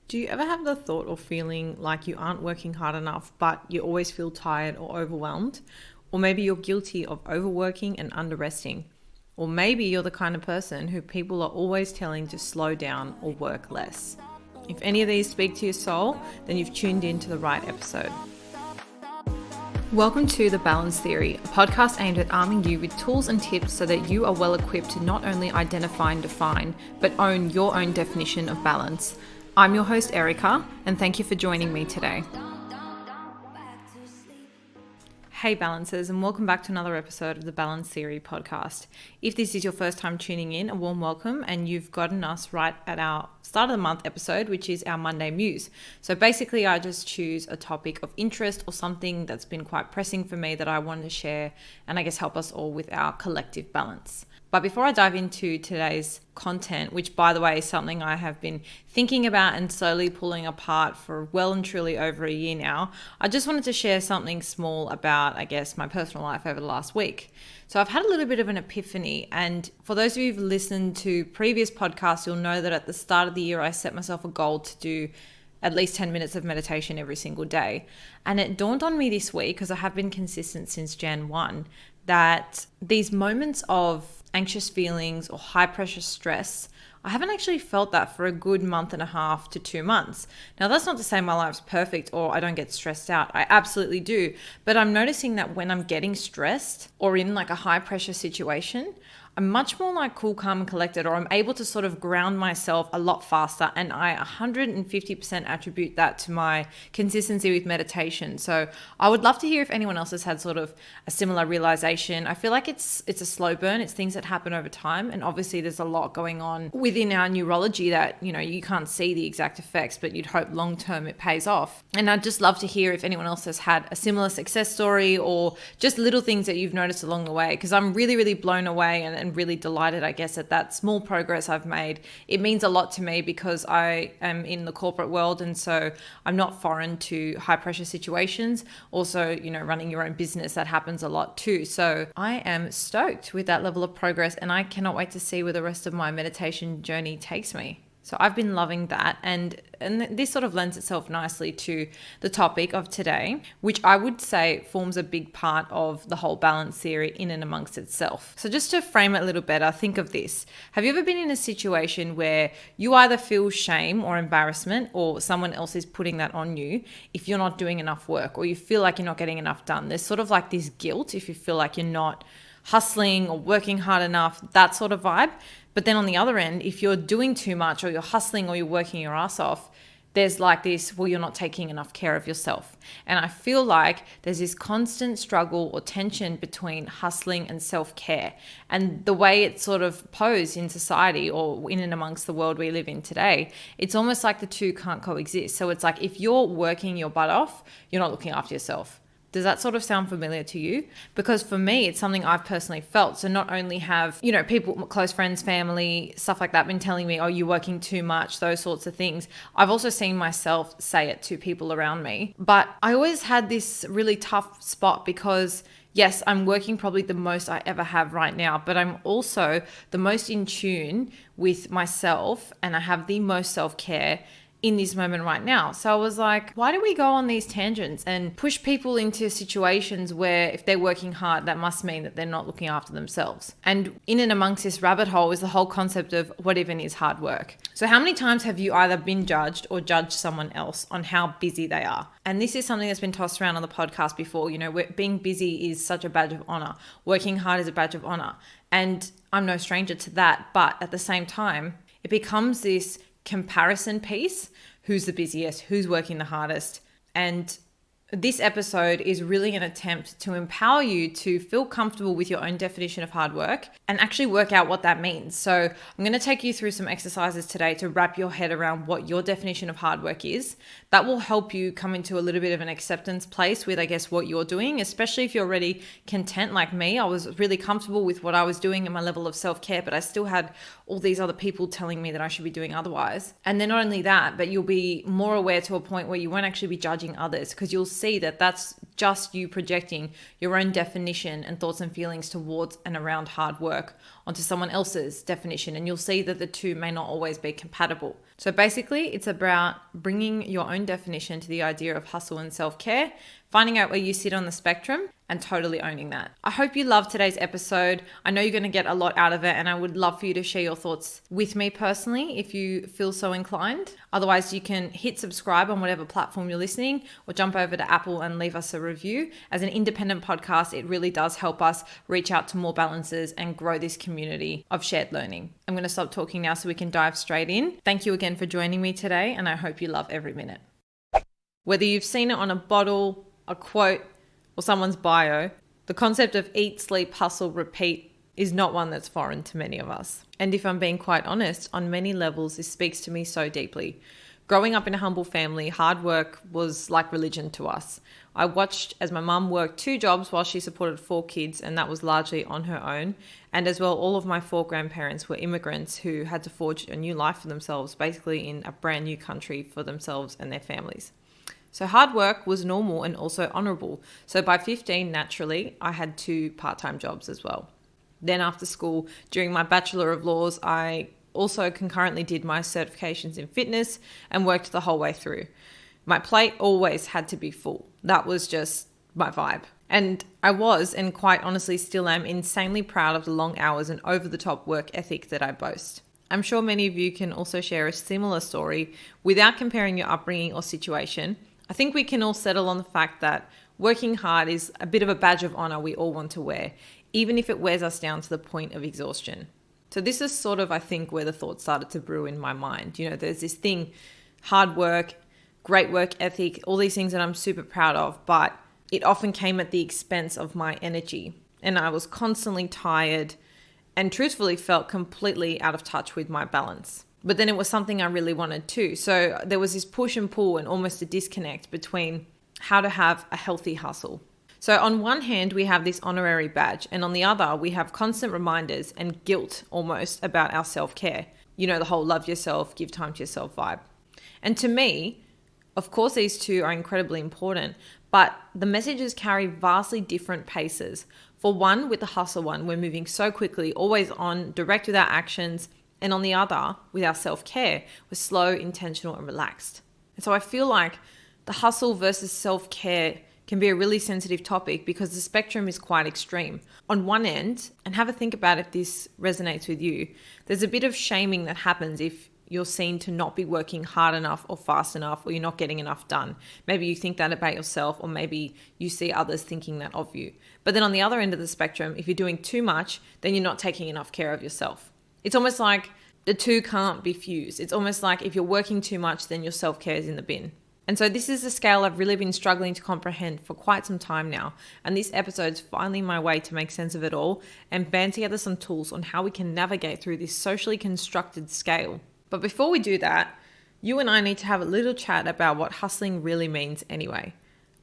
Do you ever have the thought or feeling like you aren't working hard enough, but you always feel tired or overwhelmed? Or maybe you're guilty of overworking and underresting. Or maybe you're the kind of person who people are always telling to slow down or work less. If any of these speak to your soul, then you've tuned in to the right episode. Welcome to The Balance Theory, a podcast aimed at arming you with tools and tips so that you are well equipped to not only identify and define, but own your own definition of balance. I'm your host, Erica, and thank you for joining me today. Hey Balancers, and welcome back to another episode of the Balance Theory podcast. If this is your first time tuning in, a warm welcome, and you've gotten us right at our start of the month episode, which is our Monday Muse. So basically, I just choose a topic of interest or something that's been quite pressing for me that I want to share and I guess help us all with our collective balance. But before I dive into today's content, which by the way is something I have been thinking about and slowly pulling apart for well and truly over a year now, I just wanted to share something small about, I guess, my personal life over the last week. So I've had a little bit of an epiphany, and for those of you who've listened to previous podcasts, you'll know that at the start of the year, I set myself a goal to do at least 10 minutes of meditation every single day. And it dawned on me this week, because I have been consistent since Jan 1, that these moments of anxious feelings or high pressure stress, I haven't actually felt that for a good month and a half to 2 months. Now, that's not to say my life's perfect or I don't get stressed out. I absolutely do. But I'm noticing that when I'm getting stressed or in like a high pressure situation, I'm much more like cool, calm, and collected, or I'm able to sort of ground myself a lot faster. And I 150% attribute that to my consistency with meditation. So I would love to hear if anyone else has had sort of a similar realization. I feel like it's a slow burn. It's things that happen over time. And obviously there's a lot going on within our neurology that, you know, you can't see the exact effects, but you'd hope long-term it pays off. And I'd just love to hear if anyone else has had a similar success story or just little things that you've noticed along the way. Because I'm really, really blown away and really delighted, I guess, at that small progress I've made. It means a lot to me because I am in the corporate world, and so I'm not foreign to high pressure situations. Also, you know, running your own business, that happens a lot too. So I am stoked with that level of progress, and I cannot wait to see where the rest of my meditation journey takes me. So I've been loving that, and this sort of lends itself nicely to the topic of today, which I would say forms a big part of the whole balance theory in and amongst itself. So just to frame it a little better, think of this. Have you ever been in a situation where you either feel shame or embarrassment, or someone else is putting that on you if you're not doing enough work, or you feel like you're not getting enough done? There's sort of like this guilt if you feel like you're not hustling or working hard enough, that sort of vibe. But then on the other end, if you're doing too much or you're hustling or you're working your ass off, there's like this, well, you're not taking enough care of yourself. And I feel like there's this constant struggle or tension between hustling and self-care. And the way it's sort of posed in society or in and amongst the world we live in today, it's almost like the two can't coexist. So it's like if you're working your butt off, you're not looking after yourself. Does that sort of sound familiar to you? Because for me, it's something I've personally felt. So not only have, you know, people, close friends, family, stuff like that been telling me, oh, you're working too much, those sorts of things. I've also seen myself say it to people around me. But I always had this really tough spot because yes, I'm working probably the most I ever have right now, but I'm also the most in tune with myself and I have the most self-care in this moment right now. So I was like, why do we go on these tangents and push people into situations where if they're working hard, that must mean that they're not looking after themselves? And in and amongst this rabbit hole is the whole concept of what even is hard work. So how many times have you either been judged or judged someone else on how busy they are? And this is something that's been tossed around on the podcast before. You know, being busy is such a badge of honor. Working hard is a badge of honor. And I'm no stranger to that. But at the same time, it becomes this comparison piece. Who's the busiest? Who's working the hardest? And this episode is really an attempt to empower you to feel comfortable with your own definition of hard work and actually work out what that means. So I'm going to take you through some exercises today to wrap your head around what your definition of hard work is. That will help you come into a little bit of an acceptance place with, I guess, what you're doing, especially if you're already content like me. I was really comfortable with what I was doing and my level of self-care, but I still had all these other people telling me that I should be doing otherwise. And then not only that, but you'll be more aware to a point where you won't actually be judging others because you'll see that that's just you projecting your own definition and thoughts and feelings towards and around hard work onto someone else's definition, and you'll see that the two may not always be compatible. So basically, it's about bringing your own definition to the idea of hustle and self-care, finding out where you sit on the spectrum, and totally owning that. I hope you loved today's episode. I know you're going to get a lot out of it, and I would love for you to share your thoughts with me personally if you feel so inclined. Otherwise, you can hit subscribe on whatever platform you're listening, or jump over to Apple and leave us a review. As an independent podcast, it really does help us reach out to more balances and grow this community of shared learning. I'm going to stop talking now so we can dive straight in. Thank you again for joining me today, and I hope you love every minute. Whether you've seen it on a bottle, a quote, or someone's bio, the concept of eat, sleep, hustle, repeat is not one that's foreign to many of us. And if I'm being quite honest, on many levels, this speaks to me so deeply. Growing up in a humble family, hard work was like religion to us. I watched as my mum worked 2 jobs while she supported 4 kids, and that was largely on her own. And as well, all of my 4 grandparents were immigrants who had to forge a new life for themselves, basically in a brand new country for themselves and their families. So hard work was normal and also honorable. So by 15, naturally, I had 2 part-time jobs as well. Then after school, during my Bachelor of Laws, I also concurrently did my certifications in fitness and worked the whole way through. My plate always had to be full. That was just my vibe. And I was, and quite honestly still am, insanely proud of the long hours and over-the-top work ethic that I boast. I'm sure many of you can also share a similar story without comparing your upbringing or situation. I think we can all settle on the fact that working hard is a bit of a badge of honor we all want to wear, even if it wears us down to the point of exhaustion. So this is sort of, I think, where the thought started to brew in my mind. You know, there's this thing, hard work, great work ethic, all these things that I'm super proud of, but it often came at the expense of my energy. And I was constantly tired and truthfully felt completely out of touch with my balance. But then it was something I really wanted too. So there was this push and pull and almost a disconnect between how to have a healthy hustle. So on one hand, we have this honorary badge, and on the other, we have constant reminders and guilt almost about our self-care. You know, the whole love yourself, give time to yourself vibe. And to me, of course, these two are incredibly important, but the messages carry vastly different paces. For one, with the hustle one, we're moving so quickly, always on, direct with our actions. And on the other, with our self-care, we're slow, intentional, and relaxed. And so I feel like the hustle versus self-care can be a really sensitive topic because the spectrum is quite extreme. On one end, and have a think about if this resonates with you, there's a bit of shaming that happens if you're seen to not be working hard enough or fast enough, or you're not getting enough done. Maybe you think that about yourself, or maybe you see others thinking that of you. But then on the other end of the spectrum, if you're doing too much, then you're not taking enough care of yourself. It's almost like the two can't be fused. It's almost like if you're working too much, then your self-care is in the bin. And so this is a scale I've really been struggling to comprehend for quite some time now. And this episode's finally my way to make sense of it all and band together some tools on how we can navigate through this socially constructed scale. But before we do that, you and I need to have a little chat about what hustling really means anyway.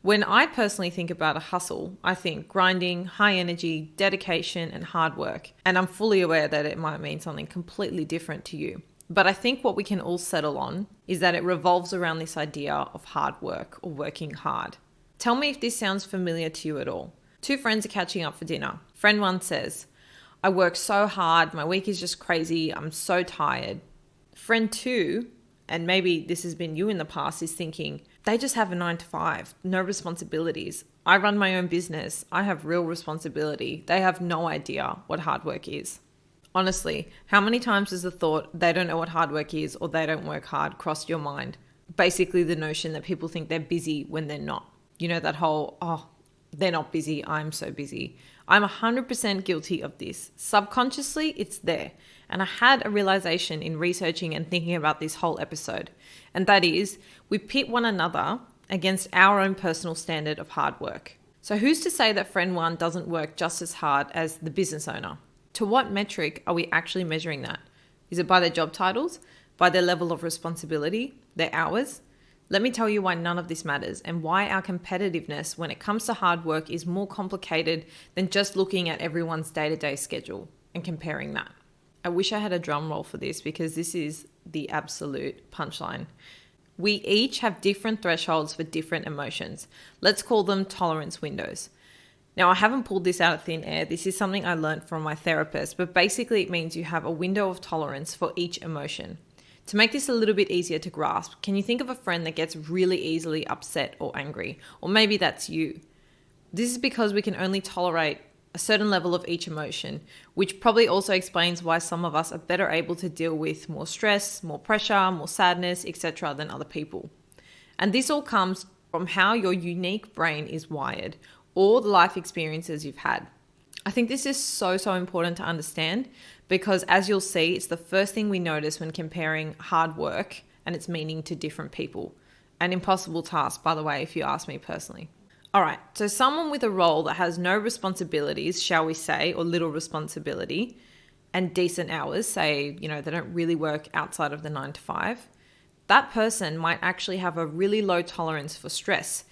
When I personally think about a hustle, I think grinding, high energy, dedication, and hard work. And I'm fully aware that it might mean something completely different to you. But I think what we can all settle on is that it revolves around this idea of hard work or working hard. Tell me if this sounds familiar to you at all. 2 friends are catching up for dinner. Friend 1 says, "I work so hard, my week is just crazy, I'm so tired." Friend 2, and maybe this has been you in the past, is thinking, they just have a 9 to 5, no responsibilities. I run my own business. I have real responsibility. They have no idea what hard work is. Honestly, how many times has the thought they don't know what hard work is or they don't work hard crossed your mind? Basically the notion that people think they're busy when they're not. You know, that whole, oh, they're not busy, I'm so busy. I'm 100% guilty of this. Subconsciously, it's there. And I had a realization in researching and thinking about this whole episode. And that is, we pit one another against our own personal standard of hard work. So who's to say that friend 1 doesn't work just as hard as the business owner? To what metric are we actually measuring that? Is it by their job titles? By their level of responsibility? Their hours? Let me tell you why none of this matters and why our competitiveness when it comes to hard work is more complicated than just looking at everyone's day-to-day schedule and comparing that. I wish I had a drum roll for this because this is the absolute punchline. We each have different thresholds for different emotions. Let's call them tolerance windows. Now, I haven't pulled this out of thin air. This is something I learned from my therapist, but basically it means you have a window of tolerance for each emotion. To make this a little bit easier to grasp, can you think of a friend that gets really easily upset or angry? Or maybe that's you. This is because we can only tolerate a certain level of each emotion, which probably also explains why some of us are better able to deal with more stress, more pressure, more sadness, etc. than other people. And this all comes from how your unique brain is wired, or the life experiences you've had. I think this is so important to understand because, as you'll see, it's the first thing we notice when comparing hard work and its meaning to different people. An impossible task, by the way, if you ask me personally. All right, so someone with a role that has no responsibilities, shall we say, or little responsibility, and decent hours, say, they don't really work outside of the 9 to 5, that person might actually have a really low tolerance for stress,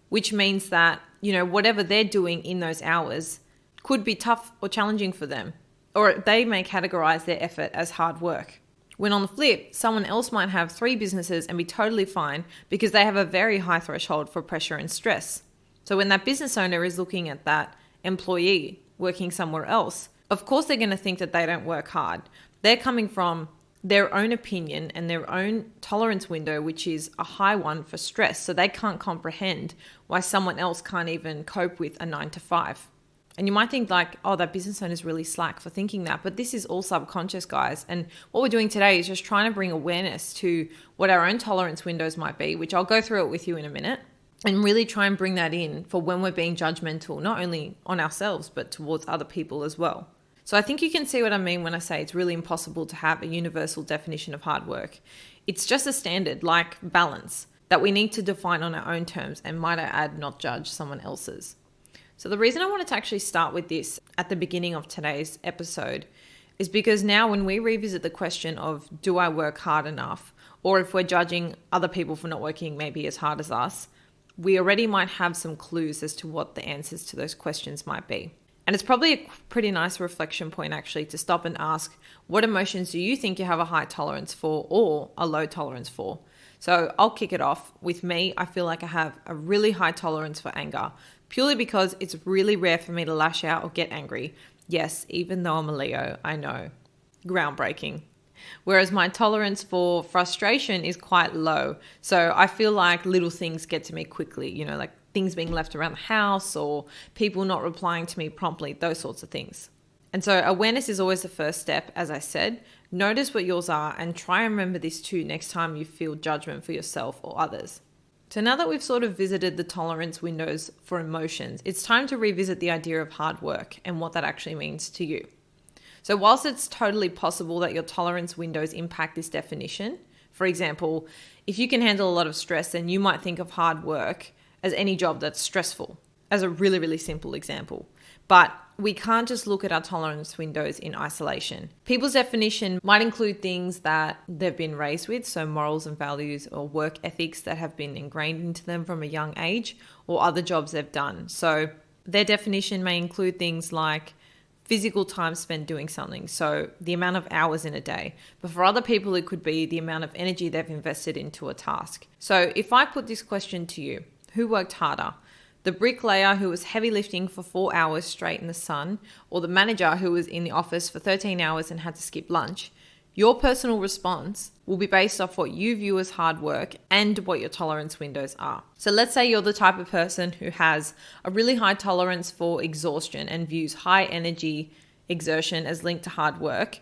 which means that, whatever they're doing in those hours could be tough or challenging for them, or they may categorize their effort as hard work. When on the flip, someone else might have 3 businesses and be totally fine because they have a very high threshold for pressure and stress. So when that business owner is looking at that employee working somewhere else, of course they're going to think that they don't work hard. They're coming from their own opinion and their own tolerance window, which is a high one for stress. So they can't comprehend why someone else can't even cope with a 9 to 5. And you might think like, oh, that business owner is really slack for thinking that. But this is all subconscious, guys. And what we're doing today is just trying to bring awareness to what our own tolerance windows might be, which I'll go through it with you in a minute, and really try and bring that in for when we're being judgmental, not only on ourselves, but towards other people as well. So I think you can see what I mean when I say it's really impossible to have a universal definition of hard work. It's just a standard, like balance, that we need to define on our own terms and, might I add, not judge someone else's. So the reason I wanted to actually start with this at the beginning of today's episode is because now when we revisit the question of do I work hard enough, or if we're judging other people for not working maybe as hard as us, we already might have some clues as to what the answers to those questions might be. And it's probably a pretty nice reflection point actually to stop and ask, what emotions do you think you have a high tolerance for or a low tolerance for? So I'll kick it off. With me, I feel like I have a really high tolerance for anger, purely because it's really rare for me to lash out or get angry. Yes, even though I'm a Leo, I know. Groundbreaking. Whereas my tolerance for frustration is quite low. So I feel like little things get to me quickly, like things being left around the house or people not replying to me promptly, those sorts of things. And so awareness is always the first step, as I said. Notice what yours are and try and remember this too next time you feel judgment for yourself or others. So now that we've sort of visited the tolerance windows for emotions, it's time to revisit the idea of hard work and what that actually means to you. So whilst it's totally possible that your tolerance windows impact this definition, for example, if you can handle a lot of stress, then you might think of hard work as any job that's stressful, as a really, really simple example. But we can't just look at our tolerance windows in isolation. People's definition might include things that they've been raised with, so morals and values or work ethics that have been ingrained into them from a young age, or other jobs they've done. So their definition may include things like physical time spent doing something, so the amount of hours in a day. But for other people, it could be the amount of energy they've invested into a task. So if I put this question to you, who worked harder? The bricklayer who was heavy lifting for 4 hours straight in the sun, or the manager who was in the office for 13 hours and had to skip lunch? Your personal response will be based off what you view as hard work and what your tolerance windows are. So let's say you're the type of person who has a really high tolerance for exhaustion and views high energy exertion as linked to hard work.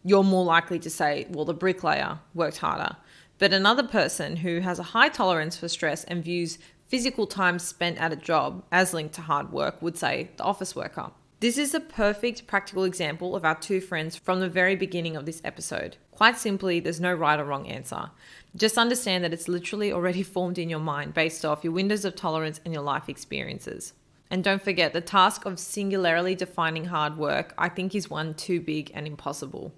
You're more likely to say, well, the bricklayer worked harder. But another person who has a high tolerance for stress and views physical time spent at a job as linked to hard work would say the office worker. This is a perfect practical example of our two friends from the very beginning of this episode. Quite simply, there's no right or wrong answer. Just understand that it's literally already formed in your mind based off your windows of tolerance and your life experiences. And don't forget, the task of singularly defining hard work, I think, is one too big and impossible.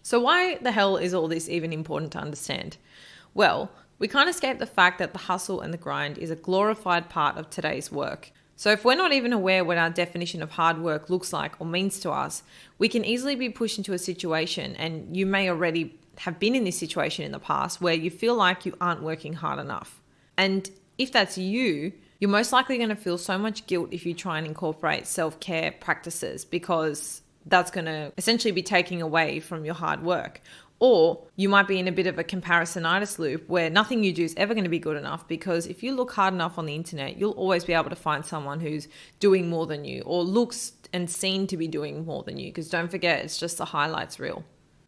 So why the hell is all this even important to understand? Well, we can't escape the fact that the hustle and the grind is a glorified part of today's work. So if we're not even aware what our definition of hard work looks like or means to us, we can easily be pushed into a situation, and you may already have been in this situation in the past where you feel like you aren't working hard enough. And if that's you, you're most likely going to feel so much guilt if you try and incorporate self-care practices, because that's going to essentially be taking away from your hard work. Or you might be in a bit of a comparisonitis loop where nothing you do is ever going to be good enough, because if you look hard enough on the internet, you'll always be able to find someone who's doing more than you or looks and seen to be doing more than you, because don't forget, it's just the highlights reel.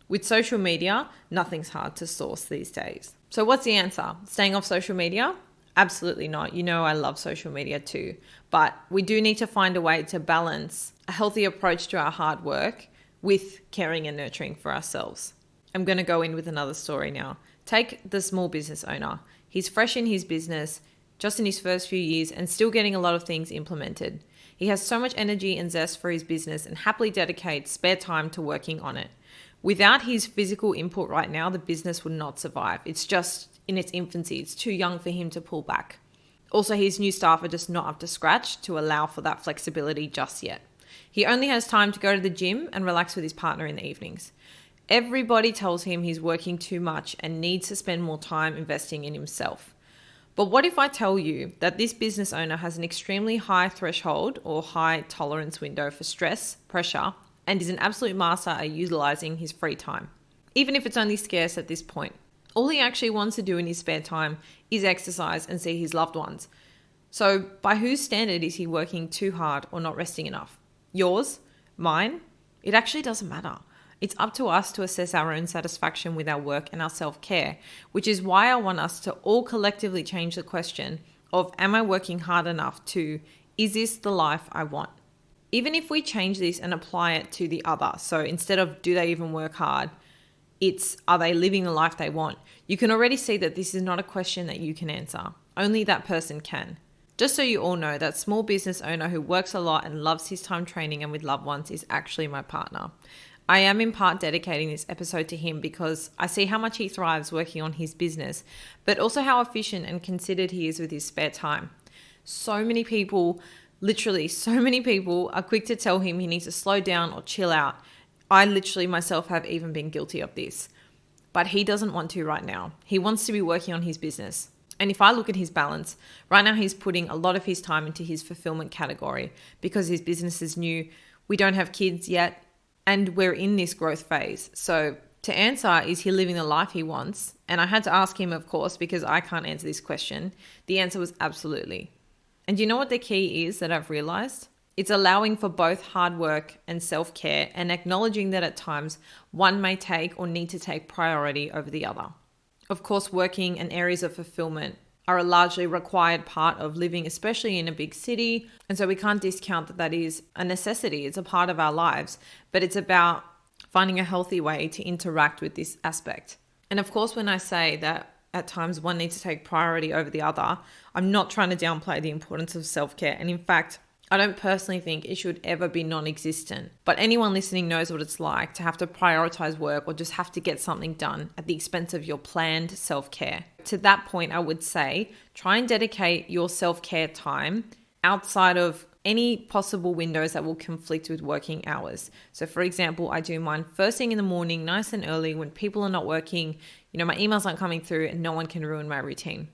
With social media, nothing's hard to source these days. So what's the answer? Staying off social media? Absolutely not. You know I love social media too. But we do need to find a way to balance a healthy approach to our hard work with caring and nurturing for ourselves. I'm going to go in with another story now. Take the small business owner. He's fresh in his business, just in his first few years, and still getting a lot of things implemented. He has so much energy and zest for his business and happily dedicates spare time to working on it. Without his physical input right now, the business would not survive. It's just in its infancy. It's too young for him to pull back. Also, his new staff are just not up to scratch to allow for that flexibility just yet. He only has time to go to the gym and relax with his partner in the evenings. Everybody tells him he's working too much and needs to spend more time investing in himself. But what if I tell you that this business owner has an extremely high threshold or high tolerance window for stress, pressure, and is an absolute master at utilizing his free time, even if it's only scarce at this point? All he actually wants to do in his spare time is exercise and see his loved ones. So by whose standard is he working too hard or not resting enough? Yours? Mine? It actually doesn't matter. It's up to us to assess our own satisfaction with our work and our self-care, which is why I want us to all collectively change the question of, am I working hard enough, to, is this the life I want? Even if we change this and apply it to the other, so instead of do they even work hard, it's are they living the life they want? You can already see that this is not a question that you can answer. Only that person can. Just so you all know, that small business owner who works a lot and loves his time training and with loved ones is actually my partner. I am in part dedicating this episode to him because I see how much he thrives working on his business, but also how efficient and considered he is with his spare time. So many people, literally so many people, are quick to tell him he needs to slow down or chill out. I literally myself have even been guilty of this. But he doesn't want to right now. He wants to be working on his business. And if I look at his balance, right now he's putting a lot of his time into his fulfillment category because his business is new. We don't have kids yet, and we're in this growth phase. So to answer, is he living the life he wants? And I had to ask him, of course, because I can't answer this question. The answer was absolutely. And you know what the key is that I've realized? It's allowing for both hard work and self-care, and acknowledging that at times one may take or need to take priority over the other. Of course, working and areas of fulfillment are a largely required part of living, especially in a big city. And so we can't discount that that is a necessity. It's a part of our lives, but it's about finding a healthy way to interact with this aspect. And of course, when I say that at times one needs to take priority over the other, I'm not trying to downplay the importance of self-care. And in fact, I don't personally think it should ever be non-existent. But anyone listening knows what it's like to have to prioritize work or just have to get something done at the expense of your planned self-care. To that point, I would say try and dedicate your self-care time outside of any possible windows that will conflict with working hours. So for example, I do mine first thing in the morning, nice and early when people are not working, my emails aren't coming through and no one can ruin my routine.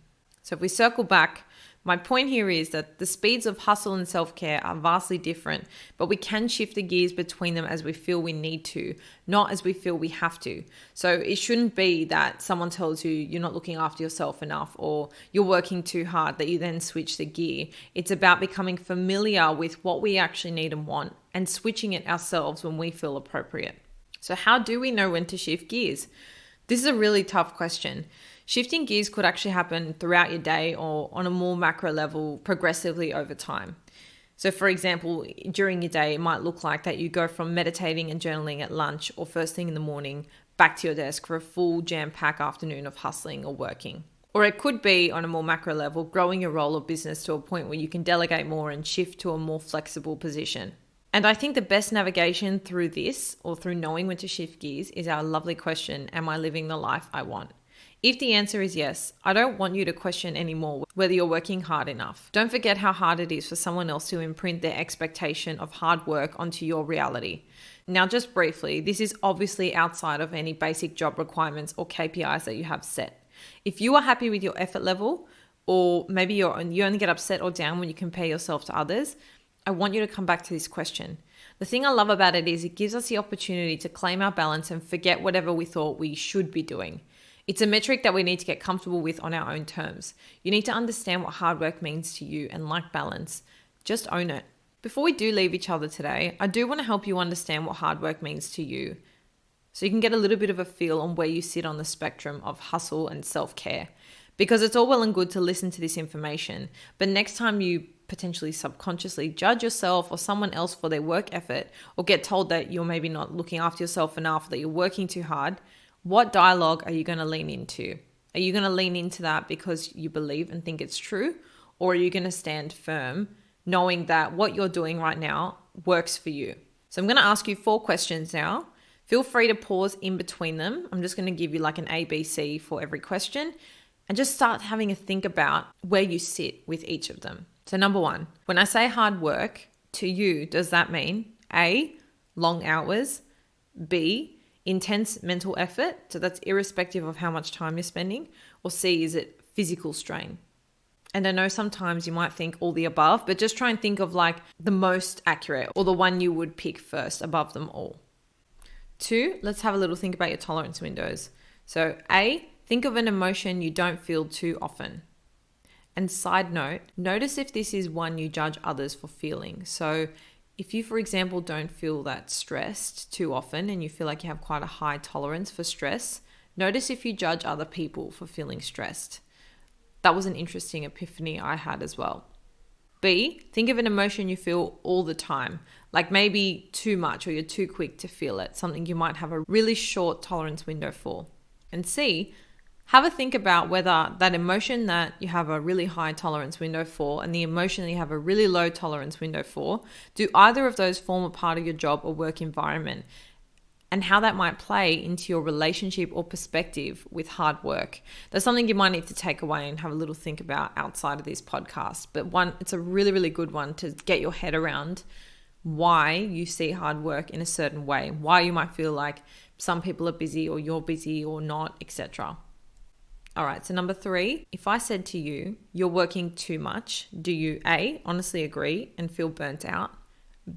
So if we circle back, my point here is that the speeds of hustle and self-care are vastly different, but we can shift the gears between them as we feel we need to, not as we feel we have to. So it shouldn't be that someone tells you you're not looking after yourself enough or you're working too hard that you then switch the gear. It's about becoming familiar with what we actually need and want and switching it ourselves when we feel appropriate. So how do we know when to shift gears? This is a really tough question. Shifting gears could actually happen throughout your day or on a more macro level progressively over time. So for example, during your day, it might look like that you go from meditating and journaling at lunch or first thing in the morning back to your desk for a full jam-packed afternoon of hustling or working. Or it could be on a more macro level, growing your role or business to a point where you can delegate more and shift to a more flexible position. And I think the best navigation through this or through knowing when to shift gears is our lovely question, am I living the life I want? If the answer is yes, I don't want you to question anymore whether you're working hard enough. Don't forget how hard it is for someone else to imprint their expectation of hard work onto your reality. Now, just briefly, this is obviously outside of any basic job requirements or KPIs that you have set. If you are happy with your effort level, or maybe you only get upset or down when you compare yourself to others, I want you to come back to this question. The thing I love about it is it gives us the opportunity to claim our balance and forget whatever we thought we should be doing. It's a metric that we need to get comfortable with on our own terms. You need to understand what hard work means to you, and like balance, just own it. Before we do leave each other today, I do want to help you understand what hard work means to you, so you can get a little bit of a feel on where you sit on the spectrum of hustle and self-care. Because it's all well and good to listen to this information, but next time you potentially subconsciously judge yourself or someone else for their work effort, or get told that you're maybe not looking after yourself enough, that you're working too hard, what dialogue are you going to lean into? Are you going to lean into that because you believe and think it's true? Or are you going to stand firm knowing that what you're doing right now works for you? So I'm going to ask you 4 questions now. Feel free to pause in between them. I'm just going to give you like an ABC for every question, and just start having a think about where you sit with each of them. So number 1, when I say hard work, to you, does that mean A, long hours, B, intense mental effort, so that's irrespective of how much time you're spending, or C, is it physical strain? And I know sometimes you might think all the above, but just try and think of like the most accurate or the one you would pick first above them all. 2, let's have a little think about your tolerance windows. So A, think of an emotion you don't feel too often. And side note, notice if this is one you judge others for feeling. So if you, for example, don't feel that stressed too often and you feel like you have quite a high tolerance for stress, notice if you judge other people for feeling stressed. That was an interesting epiphany I had as well. B, think of an emotion you feel all the time, like maybe too much or you're too quick to feel it, something you might have a really short tolerance window for. And C, have a think about whether that emotion that you have a really high tolerance window for and the emotion that you have a really low tolerance window for, do either of those form a part of your job or work environment, and how that might play into your relationship or perspective with hard work. That's something you might need to take away and have a little think about outside of this podcast. But it's a really, really good one to get your head around why you see hard work in a certain way, why you might feel like some people are busy or you're busy or not, etc. All right, so number 3, if I said to you, you're working too much, do you A, honestly agree and feel burnt out?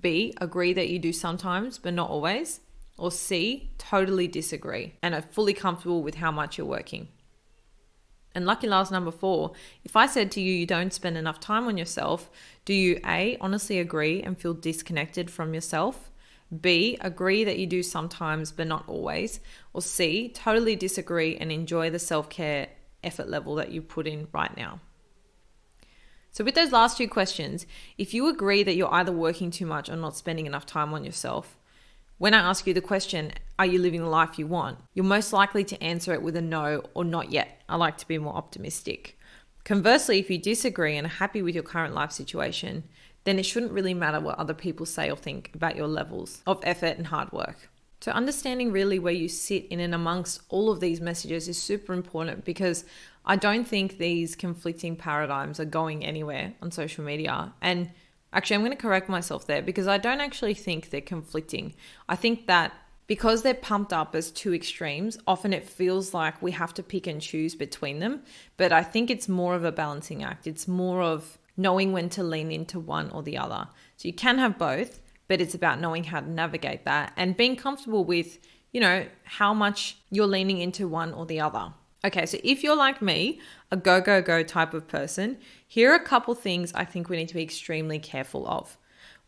B, agree that you do sometimes but not always? Or C, totally disagree and are fully comfortable with how much you're working? And lucky last, number 4, if I said to you, you don't spend enough time on yourself, do you A, honestly agree and feel disconnected from yourself? B, agree that you do sometimes but not always? Or C, totally disagree and enjoy the self-care effort level that you put in right now? So with those last 2 questions, if you agree that you're either working too much or not spending enough time on yourself, when I ask you the question, are you living the life you want? You're most likely to answer it with a no or not yet. I like to be more optimistic. Conversely, if you disagree and are happy with your current life situation, then it shouldn't really matter what other people say or think about your levels of effort and hard work. So understanding really where you sit in and amongst all of these messages is super important, because I don't think these conflicting paradigms are going anywhere on social media. And actually, I'm going to correct myself there, because I don't actually think they're conflicting. I think that because they're pumped up as 2 extremes, often it feels like we have to pick and choose between them. But I think it's more of a balancing act. It's more of knowing when to lean into one or the other. So you can have both, but it's about knowing how to navigate that and being comfortable with, how much you're leaning into one or the other. Okay, so if you're like me, a go, go, go type of person, here are a couple things I think we need to be extremely careful of.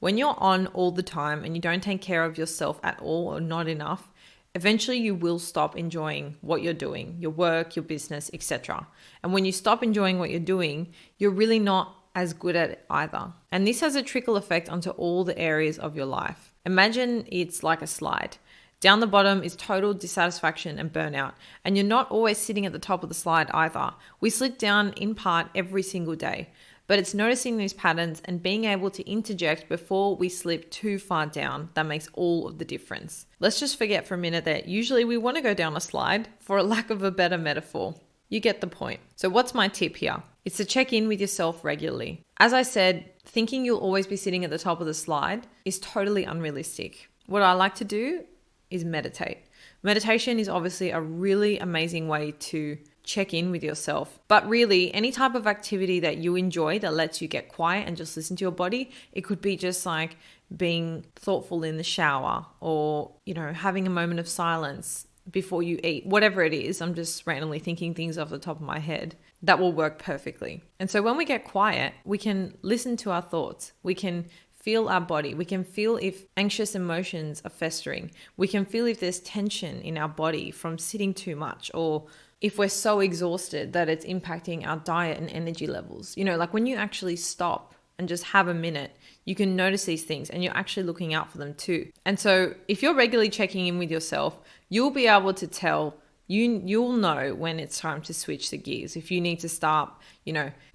When you're on all the time and you don't take care of yourself at all or not enough, eventually you will stop enjoying what you're doing, your work, your business, etc. And when you stop enjoying what you're doing, you're really not as good at it either. And this has a trickle effect onto all the areas of your life. Imagine it's like a slide. Down the bottom is total dissatisfaction and burnout. And you're not always sitting at the top of the slide either. We slip down in part every single day. But it's noticing these patterns and being able to interject before we slip too far down that makes all of the difference. Let's just forget for a minute that usually we want to go down a slide, for a lack of a better metaphor. You get the point. So what's my tip here? It's to check in with yourself regularly. As I said, thinking you'll always be sitting at the top of the slide is totally unrealistic. What I like to do is meditate. Meditation is obviously a really amazing way to check in with yourself. But really, any type of activity that you enjoy that lets you get quiet and just listen to your body, it could be just like being thoughtful in the shower or, having a moment of silence before you eat, whatever it is. I'm just randomly thinking things off the top of my head that will work perfectly. And so when we get quiet, we can listen to our thoughts. We can feel our body. We can feel if anxious emotions are festering. We can feel if there's tension in our body from sitting too much, or if we're so exhausted that it's impacting our diet and energy levels. Like when you actually stop and just have a minute, you can notice these things and you're actually looking out for them too. And so if you're regularly checking in with yourself, you'll be able to tell, you'll know when it's time to switch the gears. If you need to start,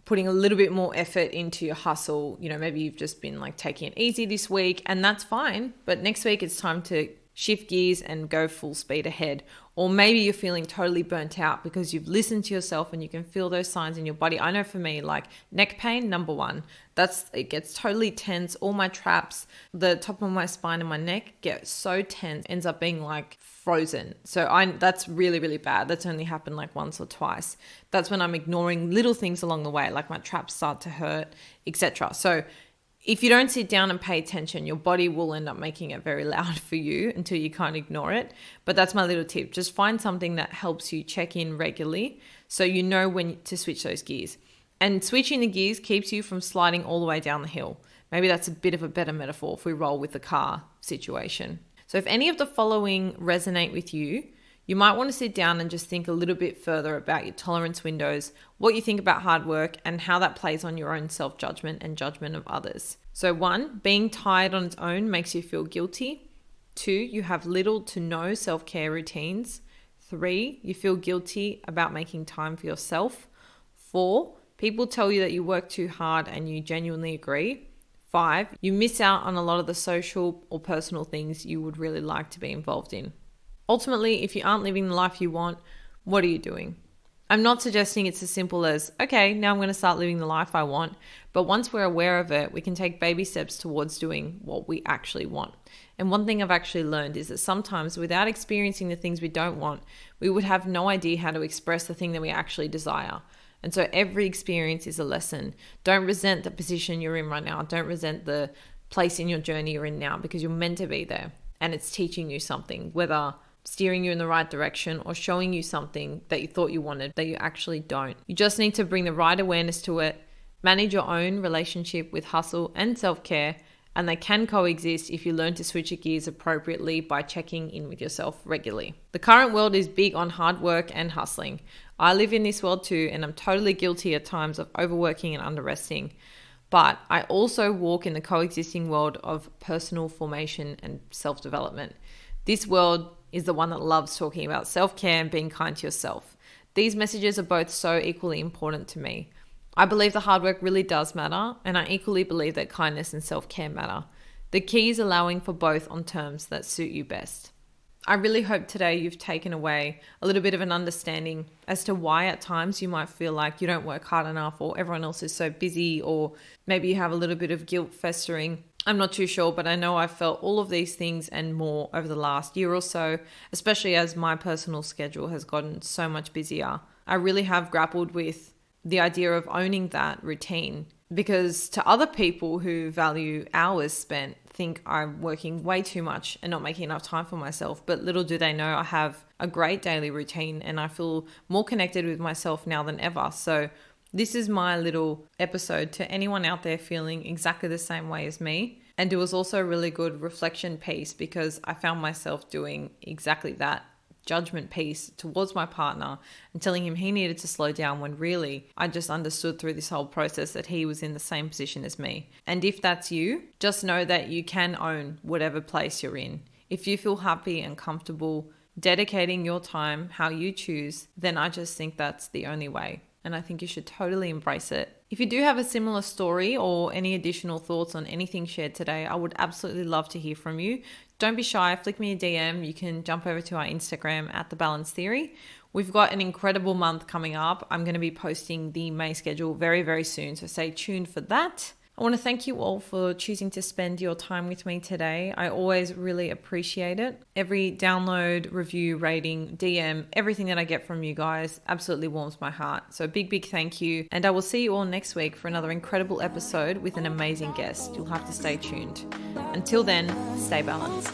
putting a little bit more effort into your hustle, maybe you've just been like taking it easy this week, and that's fine. But next week it's time to shift gears and go full speed ahead. Or maybe you're feeling totally burnt out because you've listened to yourself and you can feel those signs in your body. I know for me, like neck pain, number one, it gets totally tense. All my traps, the top of my spine and my neck get so tense, ends up being like frozen. So that's really, really bad. That's only happened like once or twice. That's when I'm ignoring little things along the way, like my traps start to hurt, etc. So if you don't sit down and pay attention, your body will end up making it very loud for you until you can't ignore it. But that's my little tip. Just find something that helps you check in regularly so you know when to switch those gears. And switching the gears keeps you from sliding all the way down the hill. Maybe that's a bit of a better metaphor if we roll with the car situation. So if any of the following resonate with you, you might want to sit down and just think a little bit further about your tolerance windows, what you think about hard work, and how that plays on your own self-judgment and judgment of others. So 1, being tired on its own makes you feel guilty. 2, you have little to no self-care routines. 3, you feel guilty about making time for yourself. 4, people tell you that you work too hard and you genuinely agree. 5, you miss out on a lot of the social or personal things you would really like to be involved in. Ultimately, if you aren't living the life you want, what are you doing? I'm not suggesting it's as simple as, okay, now I'm going to start living the life I want. But once we're aware of it, we can take baby steps towards doing what we actually want. And one thing I've actually learned is that sometimes without experiencing the things we don't want, we would have no idea how to express the thing that we actually desire. And so every experience is a lesson. Don't resent the position you're in right now. Don't resent the place in your journey you're in now, because you're meant to be there. And it's teaching you something, whether steering you in the right direction or showing you something that you thought you wanted that you actually don't. You just need to bring the right awareness to it, manage your own relationship with hustle and self-care, and they can coexist if you learn to switch your gears appropriately by checking in with yourself regularly. The current world is big on hard work and hustling. I live in this world too, and I'm totally guilty at times of overworking and underresting. But I also walk in the coexisting world of personal formation and self-development. This world is the one that loves talking about self-care and being kind to yourself. These messages are both so equally important to me. I believe the hard work really does matter, and I equally believe that kindness and self-care matter. The key is allowing for both on terms that suit you best. I really hope today you've taken away a little bit of an understanding as to why at times you might feel like you don't work hard enough, or everyone else is so busy, or maybe you have a little bit of guilt festering. I'm not too sure, but I know I've felt all of these things and more over the last year or so, especially as my personal schedule has gotten so much busier. I really have grappled with the idea of owning that routine, because to other people who value hours spent think I'm working way too much and not making enough time for myself. But little do they know I have a great daily routine and I feel more connected with myself now than ever. So this is my little episode to anyone out there feeling exactly the same way as me. And it was also a really good reflection piece, because I found myself doing exactly that judgment piece towards my partner and telling him he needed to slow down, when really I just understood through this whole process that he was in the same position as me. And if that's you, just know that you can own whatever place you're in. If you feel happy and comfortable dedicating your time how you choose, then I just think that's the only way. And I think you should totally embrace it. If you do have a similar story or any additional thoughts on anything shared today, I would absolutely love to hear from you. Don't be shy, flick me a DM. You can jump over to our Instagram at The Balance Theory. We've got an incredible month coming up. I'm going to be posting the May schedule very, very soon, so stay tuned for that. I want to thank you all for choosing to spend your time with me today. I always really appreciate it. Every download, review, rating, DM, everything that I get from you guys absolutely warms my heart. So big, big thank you. And I will see you all next week for another incredible episode with an amazing guest. You'll have to stay tuned. Until then, stay balanced.